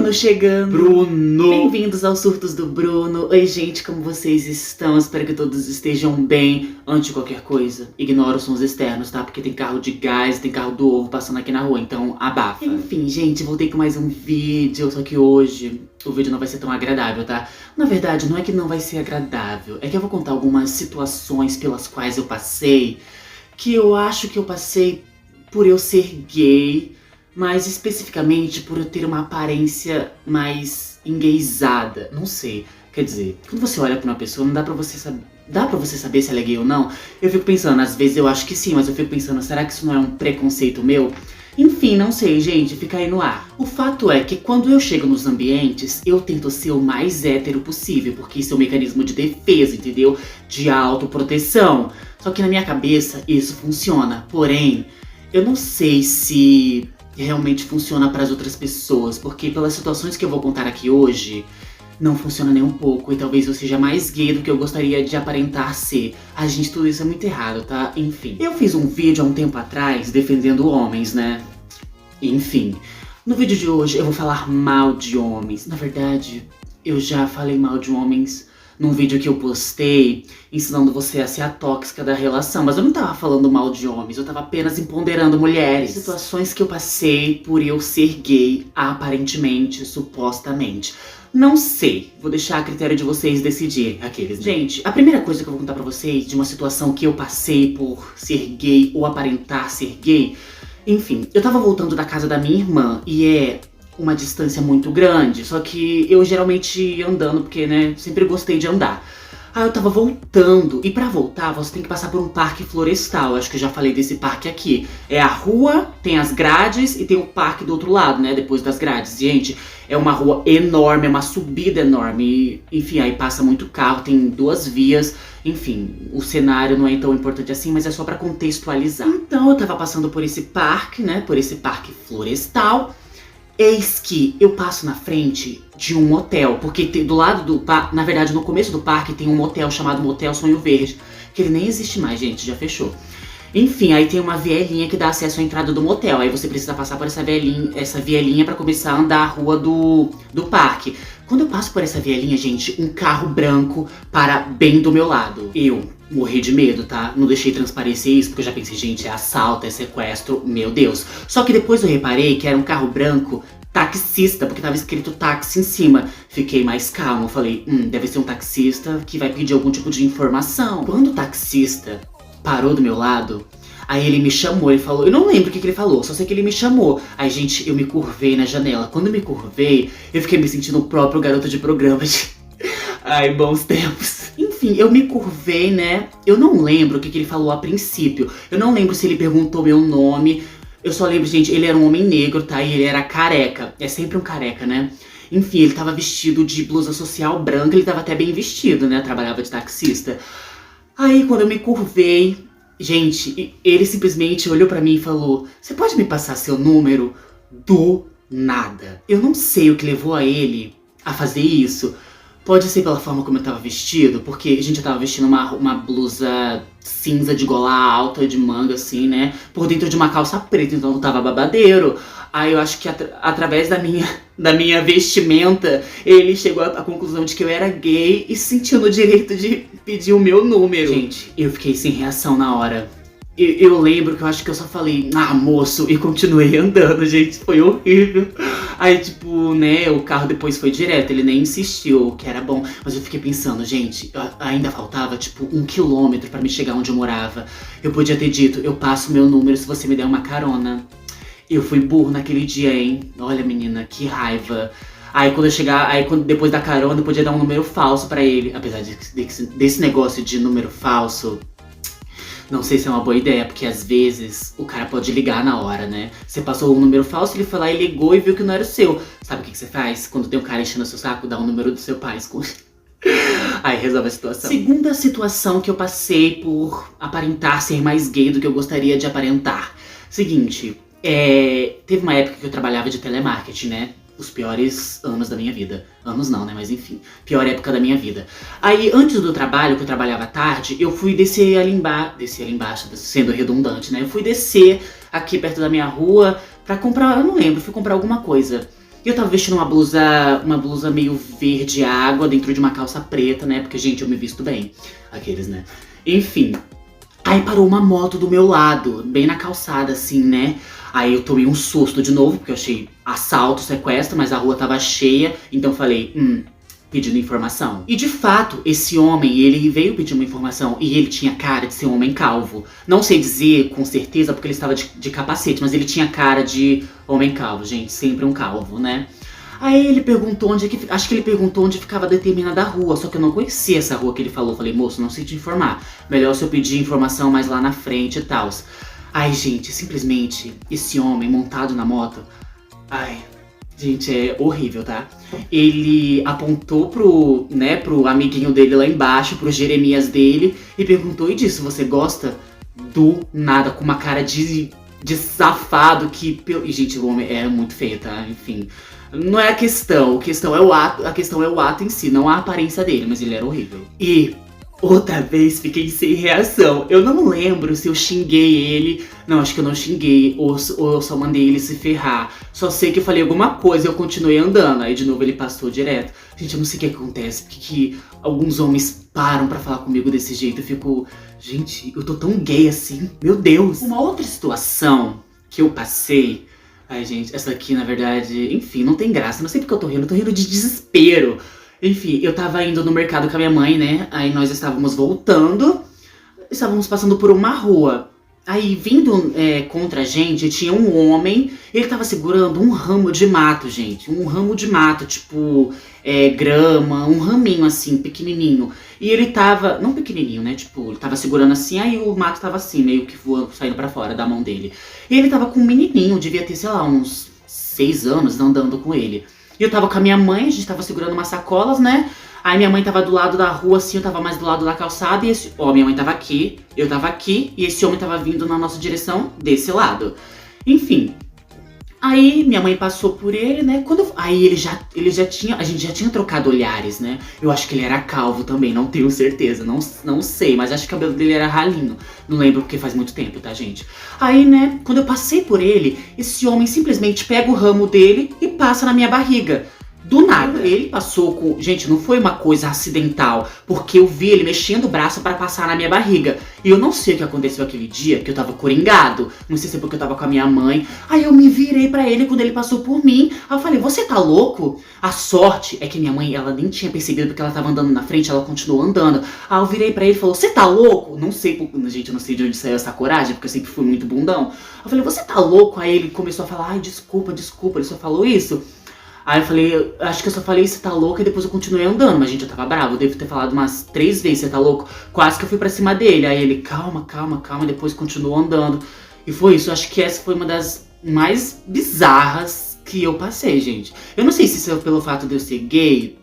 Bruno chegando. Bruno! Bem-vindos aos surtos do Bruno. Oi, gente, como vocês estão? Espero que todos estejam bem. Antes de qualquer coisa, ignora os sons externos, tá? Porque tem carro de gás, tem carro do ovo passando aqui na rua, então abafa. Enfim, gente, voltei com mais um vídeo, só que hoje o vídeo não vai ser tão agradável, tá? Na verdade, não é que não vai ser agradável, é que eu vou contar algumas situações pelas quais eu passei, que eu acho que eu passei por eu ser gay, mas especificamente por eu ter uma aparência mais engaysada. Não sei. Quer dizer, quando você olha pra uma pessoa, não dá pra você saber. Dá pra você saber se ela é gay ou não? Eu fico pensando, às vezes eu acho que sim, mas eu fico pensando, será que isso não é um preconceito meu? Enfim, não sei, gente, fica aí no ar. O fato é que quando eu chego nos ambientes, eu tento ser o mais hétero possível, porque isso é um mecanismo de defesa, entendeu? De autoproteção. Só que na minha cabeça isso funciona. Porém, eu não sei se realmente funciona para as outras pessoas, porque pelas situações que eu vou contar aqui hoje, não funciona nem um pouco, e talvez eu seja mais gay do que eu gostaria de aparentar ser. Ai, gente, tudo isso é muito errado, tá? Enfim. Eu fiz um vídeo há um tempo atrás defendendo homens, né? Enfim. No vídeo de hoje eu vou falar mal de homens. Na verdade, eu já falei mal de homens num vídeo que eu postei ensinando você a ser a tóxica da relação. Mas eu não tava falando mal de homens, eu tava apenas empoderando mulheres. Situações que eu passei por eu ser gay, aparentemente, supostamente. Não sei, vou deixar a critério de vocês decidirem, aqueles. Gente, a primeira coisa que eu vou contar pra vocês de uma situação que eu passei por ser gay ou aparentar ser gay. Enfim, eu tava voltando da casa da minha irmã e é uma distância muito grande, só que eu geralmente ia andando, porque, né, sempre gostei de andar. Aí eu tava voltando, e pra voltar você tem que passar por um parque florestal, acho que eu já falei desse parque aqui. É a rua, tem as grades e tem o parque do outro lado, né, depois das grades. Gente, é uma rua enorme, é uma subida enorme, e, enfim, aí passa muito carro, tem 2 vias. Enfim, o cenário não é tão importante assim, mas é só pra contextualizar. Então eu tava passando por esse parque, né, por esse parque florestal. Eis que eu passo na frente de um motel, porque do lado do parque, na verdade no começo do parque tem um motel chamado Motel Sonho Verde, que ele nem existe mais, gente, já fechou. Enfim, aí tem uma vielinha que dá acesso à entrada do motel, aí você precisa passar por essa vielinha pra começar a andar a rua do parque. Quando eu passo por essa vielinha, gente, um carro branco para bem do meu lado. Eu morri de medo, tá? Não deixei transparecer isso, porque eu já pensei, gente, é assalto, é sequestro, meu Deus. Só que depois eu reparei que era um carro branco taxista, porque tava escrito táxi em cima. Fiquei mais calmo, falei, deve ser um taxista que vai pedir algum tipo de informação. Quando o taxista parou do meu lado, aí ele me chamou, ele falou, eu não lembro o que ele falou, só sei que ele me chamou. Aí, gente, eu me curvei na janela. Quando eu me curvei, eu fiquei me sentindo o próprio garoto de programa de... Ai, bons tempos. Enfim, eu me curvei, né? Eu não lembro o que ele falou a princípio. Eu não lembro se ele perguntou meu nome. Eu só lembro, gente, ele era um homem negro, tá? E ele era careca. É sempre um careca, né? Enfim, ele tava vestido de blusa social branca, ele tava até bem vestido, né? Trabalhava de taxista. Aí, quando eu me curvei, gente, ele simplesmente olhou pra mim e falou, você pode me passar seu número? Do nada. Eu não sei o que levou a ele a fazer isso. Pode ser pela forma como eu tava vestido, porque, gente, eu tava vestindo uma blusa cinza de gola alta, de manga, assim, né? Por dentro de uma calça preta, então eu tava babadeiro. Aí eu acho que através da minha vestimenta, ele chegou à conclusão de que eu era gay e se sentiu no direito de pedir o meu número. Gente, eu fiquei sem reação na hora. Eu lembro que eu acho que eu só falei, moço, e continuei andando, gente, foi horrível. Aí, tipo, né, o carro depois foi direto, ele nem insistiu, que era bom. Mas eu fiquei pensando, gente, ainda faltava, tipo, 1 quilômetro pra me chegar onde eu morava. Eu podia ter dito, eu passo meu número se você me der uma carona. Eu fui burro naquele dia, hein? Olha, menina, que raiva. Aí quando eu chegar, depois da carona, eu podia dar um número falso pra ele. Apesar desse negócio de número falso, não sei se é uma boa ideia, porque às vezes o cara pode ligar na hora, né? Você passou um número falso, ele foi lá e ligou e viu que não era o seu. Sabe o que você faz? Quando tem um cara enchendo o seu saco, dá o número do seu pai. Aí resolve a situação. Segunda situação que eu passei por aparentar ser mais gay do que eu gostaria de aparentar. Seguinte, teve uma época que eu trabalhava de telemarketing, né? Os piores anos da minha vida. Anos não, né? Mas enfim, pior época da minha vida. Aí, antes do trabalho, que eu trabalhava à tarde, eu fui descer ali embaixo, sendo redundante, né? Eu fui descer aqui perto da minha rua pra comprar, eu não lembro, fui comprar alguma coisa. E eu tava vestindo uma blusa meio verde água dentro de uma calça preta, né? Porque, gente, eu me visto bem. Aqueles, né? Enfim. Aí parou uma moto do meu lado, bem na calçada, assim, né? Aí eu tomei um susto de novo, porque eu achei assalto, sequestro, mas a rua tava cheia. Então eu falei, pedindo informação. E de fato, esse homem, ele veio pedir uma informação e ele tinha cara de ser um homem calvo. Não sei dizer com certeza porque ele estava de capacete, mas ele tinha cara de homem calvo, gente, sempre um calvo, né? Aí ele perguntou acho que ele perguntou onde ficava determinada rua, só que eu não conhecia essa rua que ele falou. Falei, moço, não sei te informar. Melhor se eu pedir informação mais lá na frente e tal. Ai, gente, simplesmente, esse homem montado na moto, ai, gente, é horrível, tá? Ele apontou pro amiguinho dele lá embaixo, pro Jeremias dele, e perguntou, e disse, você gosta? Do nada, com uma cara de safado que... E, gente, o homem é muito feio, tá? Enfim, não é a questão a questão é o ato em si, não a aparência dele, mas ele era horrível. E... outra vez fiquei sem reação. Eu não lembro se eu xinguei ele. Não, acho que eu não xinguei. Ou eu só mandei ele se ferrar. Só sei que eu falei alguma coisa e eu continuei andando. Aí de novo ele passou direto. Gente, eu não sei o que acontece. Porque que alguns homens param pra falar comigo desse jeito. Eu fico... gente, eu tô tão gay assim. Meu Deus. Uma outra situação que eu passei... ai, gente, essa aqui na verdade... enfim, não tem graça. Não sei porque eu tô rindo de desespero. Enfim, eu tava indo no mercado com a minha mãe, né? Aí nós estávamos voltando, estávamos passando por uma rua. Aí vindo contra a gente, tinha um homem, ele tava segurando um ramo de mato, gente. Um ramo de mato, tipo, grama, um raminho assim, pequenininho. E ele tava, não pequenininho, né? Tipo, ele tava segurando assim, aí o mato tava assim, meio que voando, saindo pra fora da mão dele. E ele tava com um menininho, devia ter, sei lá, uns 6 anos andando com ele. E eu tava com a minha mãe, a gente tava segurando umas sacolas, né? Aí minha mãe tava do lado da rua, assim, eu tava mais do lado da calçada. E minha mãe tava aqui, eu tava aqui. E esse homem tava vindo na nossa direção, desse lado. Enfim. Aí minha mãe passou por ele, né? Aí ele já tinha... a gente já tinha trocado olhares, né? Eu acho que ele era calvo também, não tenho certeza. Não sei, mas acho que o cabelo dele era ralinho. Não lembro porque faz muito tempo, tá, gente? Aí, né, quando eu passei por ele, esse homem simplesmente pega o ramo dele e passa na minha barriga. Do nada, ele passou com... gente, não foi uma coisa acidental, porque eu vi ele mexendo o braço pra passar na minha barriga. E eu não sei o que aconteceu aquele dia, porque eu tava coringado. Não sei se é porque eu tava com a minha mãe. Aí eu me virei pra ele quando ele passou por mim. Aí eu falei, você tá louco? A sorte é que minha mãe, ela nem tinha percebido porque ela tava andando na frente, ela continuou andando. Aí eu virei pra ele e falou, você tá louco? Não sei, gente, eu não sei de onde saiu essa coragem, porque eu sempre fui muito bundão. Eu falei, você tá louco? Aí ele começou a falar, ai, desculpa, ele só falou isso. Aí eu falei, acho que eu só falei, você tá louco, e depois eu continuei andando. Mas, gente, eu tava bravo, eu devo ter falado umas 3 vezes, você tá louco? Quase que eu fui pra cima dele. Aí ele, calma, e depois continuou andando. E foi isso, eu acho que essa foi uma das mais bizarras que eu passei, gente. Eu não sei se isso é pelo fato de eu ser gay,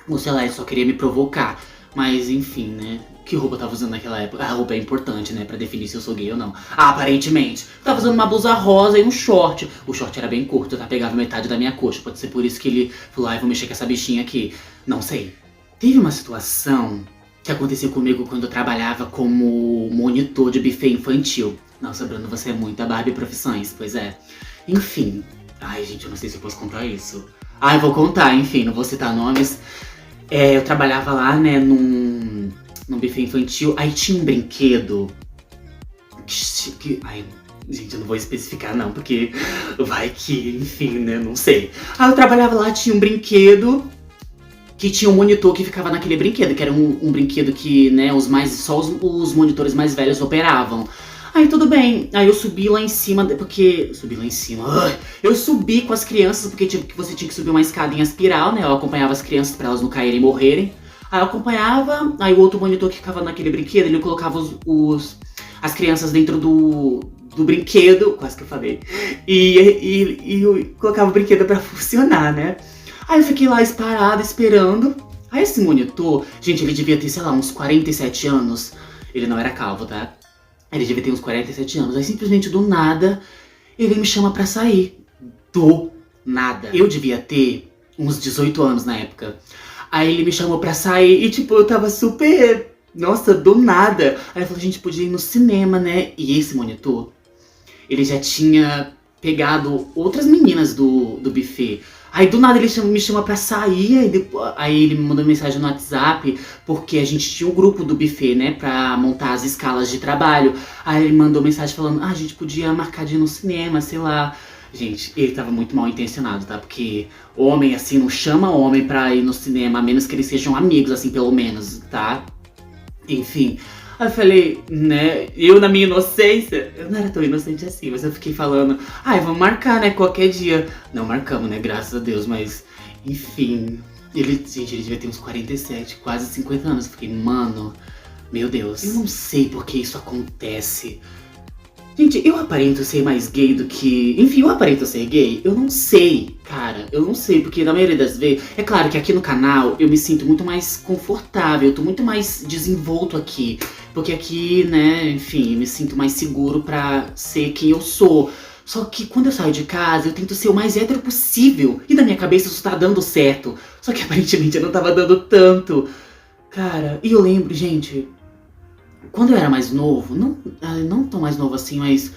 ou sei lá, ele só queria me provocar. Mas, enfim, né? Que roupa eu tava usando naquela época? A roupa é importante, né? Pra definir se eu sou gay ou não. Aparentemente. Eu tava usando uma blusa rosa e um short. O short era bem curto, tá? Pegava metade da minha coxa. Pode ser por isso que ele falou, ai, vou mexer com essa bichinha aqui. Não sei. Teve uma situação que aconteceu comigo quando eu trabalhava como monitor de buffet infantil. Nossa, Bruno, você é muito a Barbie Profissões, pois é. Enfim. Ai, gente, eu não sei se eu posso contar isso. Ai, vou contar, enfim, não vou citar nomes. Eu trabalhava lá, né, num buffet infantil, aí tinha um brinquedo ai, gente, eu não vou especificar não, porque vai que, enfim, né, não sei. Aí eu trabalhava lá, tinha um brinquedo que tinha um monitor que ficava naquele brinquedo, que era um brinquedo que, né, só os monitores mais velhos operavam. Aí tudo bem, aí eu subi lá em cima, eu subi com as crianças, porque você tinha que subir uma escada em espiral, né, eu acompanhava as crianças pra elas não caírem e morrerem. Aí eu acompanhava, aí o outro monitor que ficava naquele brinquedo, ele colocava as crianças dentro do brinquedo, quase que eu falei, e eu colocava o brinquedo pra funcionar, né. Aí eu fiquei lá parada, esperando. Aí esse monitor, gente, ele devia ter, sei lá, uns 47 anos, ele não era calvo, tá. Ele devia ter uns 47 anos, aí simplesmente do nada, ele me chama pra sair. Do nada. Eu devia ter uns 18 anos na época. Aí ele me chamou pra sair e tipo, eu tava super... nossa, do nada. Aí ele falou, a gente podia ir no cinema, né? E esse monitor, ele já tinha pegado outras meninas do buffet. Aí do nada ele me chama pra sair, aí ele me mandou mensagem no WhatsApp, porque a gente tinha um grupo do buffet, né, pra montar as escalas de trabalho. Aí ele mandou mensagem falando, a gente podia marcar de ir no cinema, sei lá. Gente, ele tava muito mal intencionado, tá? Porque homem, assim, não chama homem pra ir no cinema, a menos que eles sejam amigos, assim, pelo menos, tá? Enfim. Aí eu falei, né, eu na minha inocência, eu não era tão inocente assim, mas eu fiquei falando, ai, vamos marcar, né, qualquer dia. Não marcamos, né, graças a Deus, mas, enfim, gente, ele devia ter uns 47, quase 50 anos. Eu fiquei, mano, meu Deus, eu não sei por que isso acontece. Gente, eu aparento ser mais gay do que... Enfim, eu aparento ser gay? Eu não sei, cara. Eu não sei, porque na maioria das vezes... É claro que aqui no canal eu me sinto muito mais confortável, eu tô muito mais desenvolto aqui. Porque aqui, né, enfim, eu me sinto mais seguro pra ser quem eu sou. Só que quando eu saio de casa, eu tento ser o mais hétero possível. E na minha cabeça isso tá dando certo. Só que aparentemente eu não tava dando tanto. Cara, e eu lembro, gente... Quando eu era mais novo, não tão mais novo assim, mas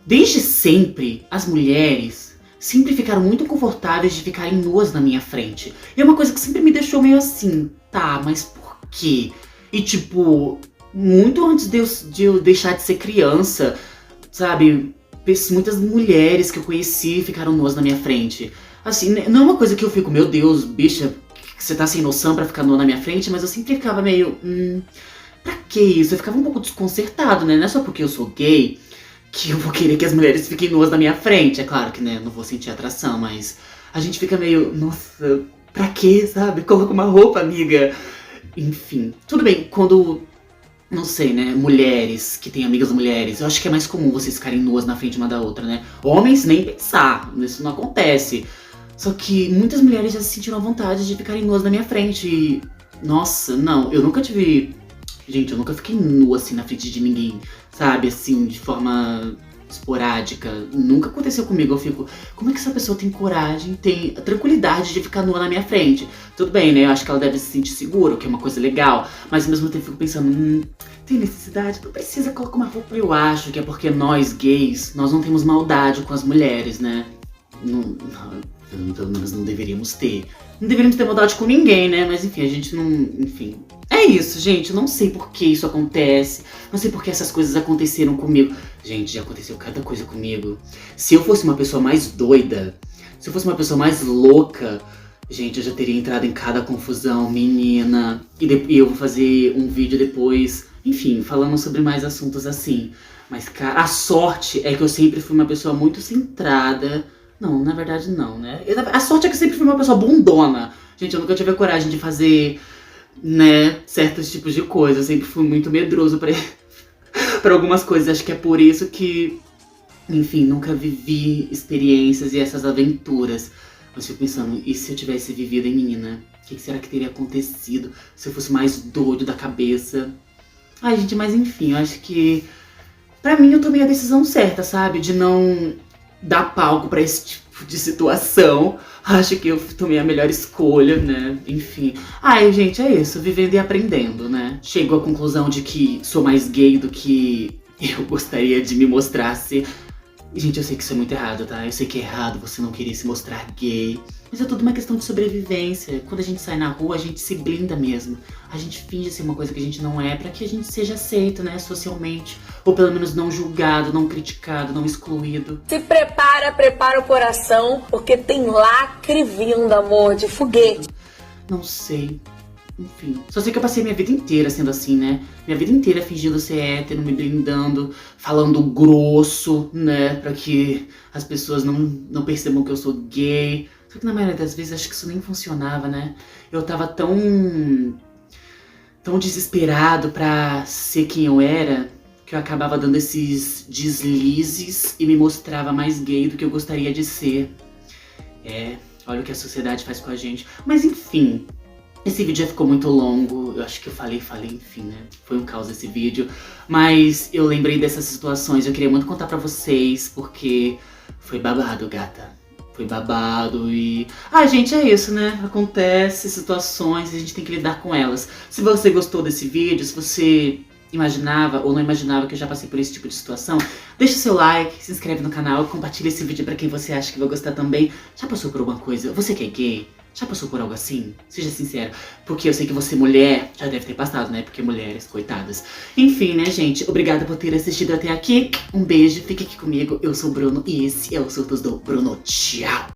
desde sempre as mulheres sempre ficaram muito confortáveis de ficarem nuas na minha frente. E é uma coisa que sempre me deixou meio assim, tá, mas por quê? E tipo, muito antes de eu deixar de ser criança, sabe? Muitas mulheres que eu conheci ficaram nuas na minha frente. Assim, não é uma coisa que eu fico, meu Deus, bicha, você tá sem noção pra ficar nua na minha frente, mas eu sempre ficava meio, pra que isso? Eu ficava um pouco desconcertado, né? Não é só porque eu sou gay que eu vou querer que as mulheres fiquem nuas na minha frente. É claro que, né, não vou sentir atração, mas a gente fica meio, nossa, pra quê, sabe? Coloca uma roupa, amiga. Enfim, tudo bem, quando, não sei, né, mulheres que têm amigas mulheres, eu acho que é mais comum vocês ficarem nuas na frente uma da outra, né? Homens, nem pensar, isso não acontece. Só que muitas mulheres já se sentiram à vontade de ficarem nuas na minha frente e, nossa, não, eu nunca tive... Gente, eu nunca fiquei nua assim na frente de ninguém, sabe? Assim, de forma esporádica. Nunca aconteceu comigo. Eu fico, como é que essa pessoa tem coragem, tem a tranquilidade de ficar nua na minha frente? Tudo bem, né? Eu acho que ela deve se sentir segura, o que é uma coisa legal. Mas ao mesmo tempo eu fico pensando, tem necessidade? Não precisa colocar uma roupa. Eu acho que é porque nós gays, nós não temos maldade com as mulheres, né? Pelo menos não deveríamos ter. Não deveríamos ter maldade com ninguém, né? Mas enfim, a gente não... Enfim... É isso, gente. Eu não sei por que isso acontece. Não sei por que essas coisas aconteceram comigo. Gente, já aconteceu cada coisa comigo. Se eu fosse uma pessoa mais doida, se eu fosse uma pessoa mais louca, gente, eu já teria entrado em cada confusão, menina. E eu vou fazer um vídeo depois, enfim, falando sobre mais assuntos assim. Mas, cara, a sorte é que eu sempre fui uma pessoa muito centrada. Não, na verdade não, né? A sorte é que eu sempre fui uma pessoa bundona. Gente, eu nunca tive a coragem de fazer... né, certos tipos de coisas. Eu sempre fui muito medroso pra algumas coisas. Acho que é por isso que, enfim, nunca vivi experiências e essas aventuras. Mas fico pensando, e se eu tivesse vivido em menina? O que será que teria acontecido se eu fosse mais doido da cabeça? Ai, gente, mas enfim, eu acho que pra mim eu tomei a decisão certa, sabe? De não dar palco pra esse tipo de situação. Acho que eu tomei a melhor escolha, né? Enfim. Ai, gente, é isso. Vivendo e aprendendo, né? Chego à conclusão de que sou mais gay do que eu gostaria de me mostrar ser. Gente, eu sei que isso é muito errado, tá? Eu sei que é errado você não querer se mostrar gay. Mas é tudo uma questão de sobrevivência. Quando a gente sai na rua, a gente se blinda mesmo. A gente finge ser uma coisa que a gente não é, pra que a gente seja aceito, né, socialmente. Ou pelo menos não julgado, não criticado, não excluído. Se prepara o coração, porque tem lacre vindo, amor, de foguete. Não sei. Enfim, só sei que eu passei minha vida inteira sendo assim, né? Minha vida inteira fingindo ser hétero, me blindando, falando grosso, né? Pra que as pessoas não percebam que eu sou gay. Só que na maioria das vezes acho que isso nem funcionava, né? Eu tava tão desesperado pra ser quem eu era, que eu acabava dando esses deslizes e me mostrava mais gay do que eu gostaria de ser. É, olha o que a sociedade faz com a gente. Mas enfim... Esse vídeo já ficou muito longo, eu acho que eu falei, enfim, né? Foi um caos esse vídeo. Mas eu lembrei dessas situações, eu queria muito contar pra vocês, porque foi babado, gata. Foi babado e... Ah, gente, é isso, né? Acontece situações e a gente tem que lidar com elas. Se você gostou desse vídeo, se você imaginava ou não imaginava que eu já passei por esse tipo de situação, deixa o seu like, se inscreve no canal, compartilha esse vídeo pra quem você acha que vai gostar também. Já passou por alguma coisa? Você que é gay? Já passou por algo assim? Seja sincero. Porque eu sei que você, mulher, já deve ter passado, né? Porque mulheres, coitadas. Enfim, né, gente? Obrigada por ter assistido até aqui. Um beijo, fique aqui comigo. Eu sou o Bruno e esse é o Surtos do Bruno. Tchau!